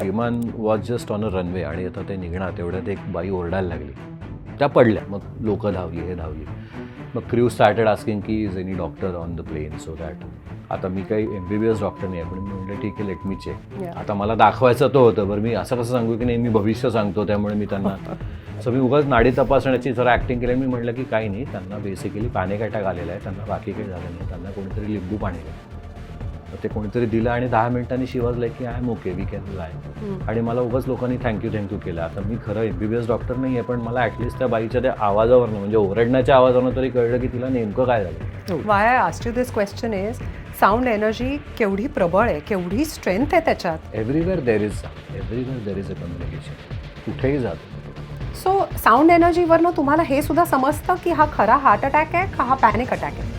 विमान was just on a runway आणि आता ते निघणार तेवढ्यात एक बाई ओरडायला लागली. त्या पडल्या. मग लोकं धावली, हे धावली. मग क्रू स्टार्टेड आस्किंग की is any doctor on the plain so that. आता मी काही MBBS डॉक्टर नाही आहे, पण मी म्हटलं ठीक आहे लेट मी चेक. आता मला दाखवायचं तो होतं, बरं मी असं कसं सांगू की नाही मी भविष्य सांगतो, त्यामुळे मी त्यांना सो मी उगाच नाडी तपासण्याची जरा ॲक्टिंग केली. मी म्हटलं की काही नाही, त्यांना बेसिकली पॅनिक अटॅक आलेला आहे, त्यांना बाकी काही झालं नाही, त्यांना कोणीतरी लिंबू पाणी दिलं. तर ते कोणीतरी दिलं आणि 10 मिनिटांनी शी वॉज लाईक की I am okay we can lie. आणि मला उगाच लोकांनी थँक्यू केलं. आता मी खरं MBBS डॉक्टर नाही आहे, पण मला ॲटलिस्ट त्या बाईच्या त्या आवाजावरनं म्हणजे ओरडण्याच्या आवाजावरनं तरी कळलं की तिला नेमकं काय झालं. Y I asked you this question is sound energy केवढी प्रबळ आहे, केवढी स्ट्रेंथ आहे त्याच्यात. Everywhere there is a communication. कुठेही जातो. सो साऊंड एनर्जीवरनं तुम्हाला हे सुद्धा समजतं की हा खरा हार्ट अटॅक आहे का हा पॅनिक अटॅक आहे.